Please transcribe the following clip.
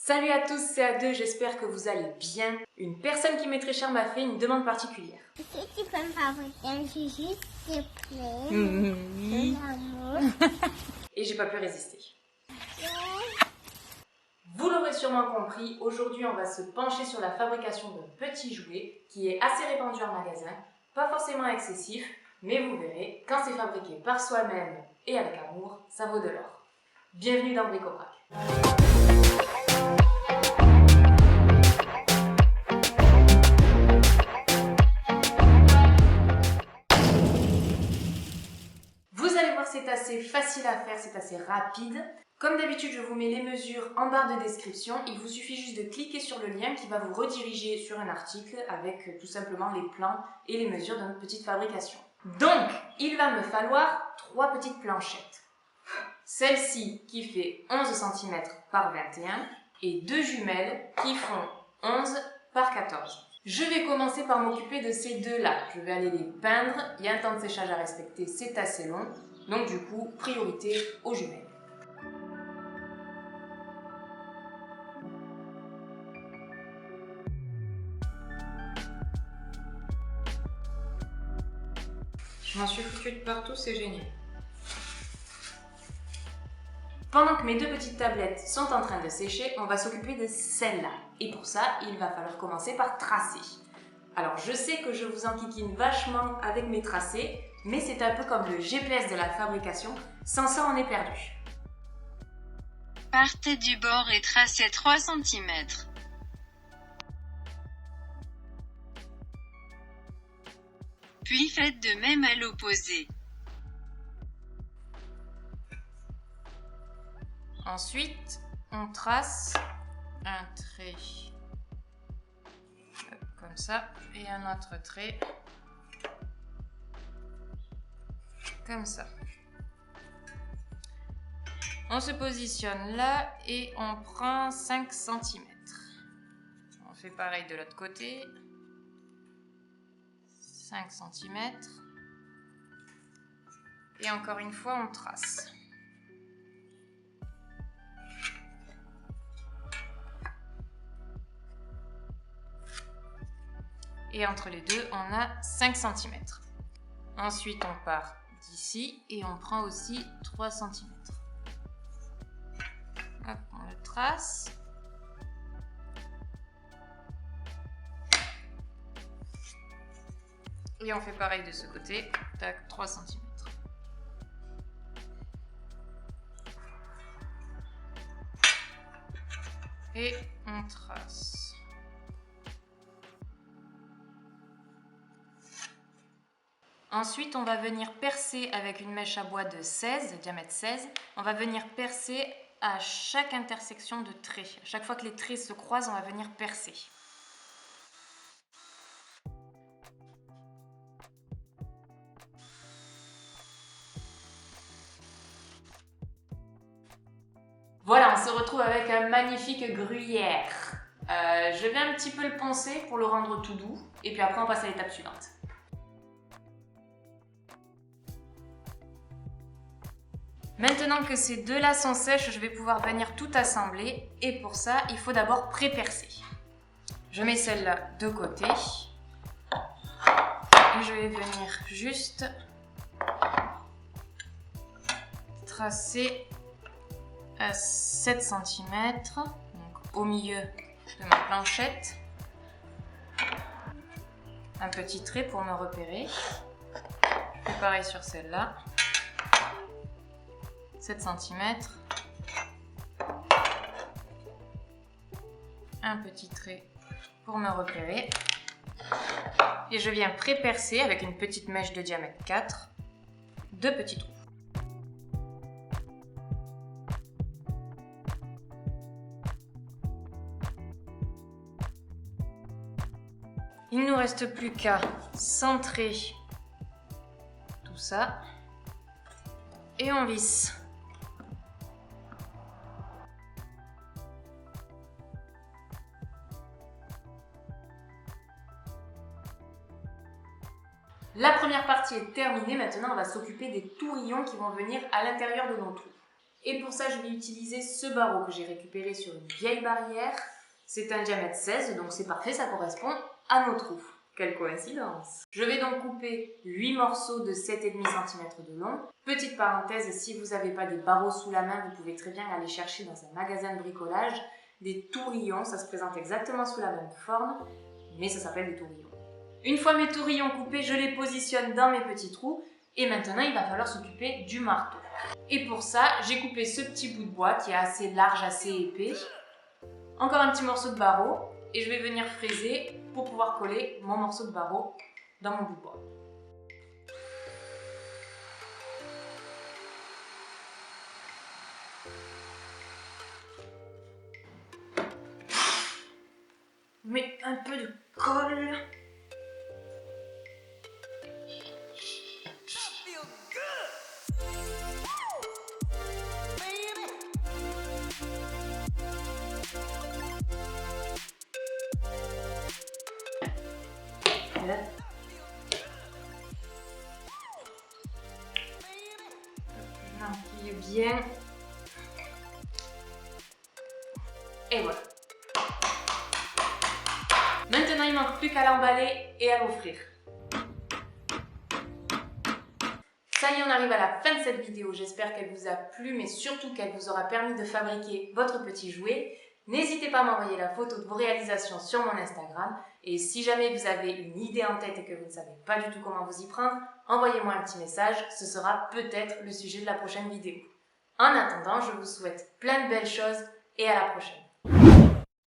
Salut à tous, c'est A2, j'espère que vous allez bien. Une personne qui m'est très chère m'a fait une demande particulière. Est-ce que tu peux me fabriquer un jujube, s'il te plaît? Oui. Mon amour. Et j'ai pas pu résister. Vous l'aurez sûrement compris, aujourd'hui on va se pencher sur la fabrication d'un petit jouet qui est assez répandu en magasin, pas forcément excessif, mais vous verrez, quand c'est fabriqué par soi-même et avec amour, ça vaut de l'or. Bienvenue dans Bric-au-Brac. Vous allez voir, c'est assez facile à faire, c'est assez rapide. Comme d'habitude, je vous mets les mesures en barre de description. Il vous suffit juste de cliquer sur le lien qui va vous rediriger sur un article avec tout simplement les plans et les mesures de notre petite fabrication. Donc, il va me falloir 3 petites planchettes. Celle-ci qui fait 11 cm par 21 et 2 jumelles qui font 11 par 14. Je vais commencer par m'occuper de ces deux-là. Je vais aller les peindre. Il y a un temps de séchage à respecter, c'est assez long. Donc du coup, priorité aux jumelles. Je m'en suis foutue de partout, c'est génial. Pendant que mes 2 petites tablettes sont en train de sécher, on va s'occuper de celle-là. Et pour ça, il va falloir commencer par tracer. Alors je sais que je vous enquiquine vachement avec mes tracés, mais c'est un peu comme le GPS de la fabrication, sans ça on est perdu. Partez du bord et tracez 3 cm. Puis faites de même à l'opposé. Ensuite, on trace un trait comme ça et un autre trait comme ça. On se positionne là et on prend 5 cm. On fait pareil de l'autre côté. 5 cm. Et encore une fois, on trace. Et entre les deux, on a 5 cm. Ensuite, on part d'ici et on prend aussi 3 cm. Hop, on le trace. Et on fait pareil de ce côté. Tac, 3 cm. Et on trace. Ensuite, on va venir percer avec une mèche à bois de 16, diamètre 16. On va venir percer à chaque intersection de traits. À chaque fois que les traits se croisent, on va venir percer. Voilà, on se retrouve avec un magnifique gruyère. Je vais un petit peu le poncer pour le rendre tout doux. Et puis après, on passe à l'étape suivante. Maintenant que ces deux-là sont sèches, je vais pouvoir venir tout assembler. Et pour ça, il faut d'abord pré-percer. Je mets celle-là de côté. Et je vais venir juste tracer à 7 cm, donc au milieu de ma planchette. Un petit trait pour me repérer. Je fais pareil sur celle-là. 7 cm, un petit trait pour me repérer et je viens pré-percer avec une petite mèche de diamètre 4, 2 petits trous. Il ne nous reste plus qu'à centrer tout ça et on visse. La première partie est terminée, maintenant on va s'occuper des tourillons qui vont venir à l'intérieur de nos trous. Et pour ça, je vais utiliser ce barreau que j'ai récupéré sur une vieille barrière. C'est un diamètre 16, donc c'est parfait, ça correspond à nos trous. Quelle coïncidence! Je vais donc couper 8 morceaux de 7,5 cm de long. Petite parenthèse, si vous n'avez pas des barreaux sous la main, vous pouvez très bien aller chercher dans un magasin de bricolage des tourillons. Ça se présente exactement sous la même forme, mais ça s'appelle des tourillons. Une fois mes tourillons coupés, je les positionne dans mes petits trous. Et maintenant, il va falloir s'occuper du marteau. Et pour ça, j'ai coupé ce petit bout de bois qui est assez large, assez épais. Encore un petit morceau de barreau. Et je vais venir fraiser pour pouvoir coller mon morceau de barreau dans mon bout de bois. Mais un peu de colle. J'appuie bien. Et voilà. Maintenant, il ne manque plus qu'à l'emballer et à l'offrir. Ça y est, on arrive à la fin de cette vidéo. J'espère qu'elle vous a plu, mais surtout qu'elle vous aura permis de fabriquer votre petit jouet. N'hésitez pas à m'envoyer la photo de vos réalisations sur mon Instagram. Et si jamais vous avez une idée en tête et que vous ne savez pas du tout comment vous y prendre, envoyez-moi un petit message. Ce sera peut-être le sujet de la prochaine vidéo. En attendant, je vous souhaite plein de belles choses et à la prochaine.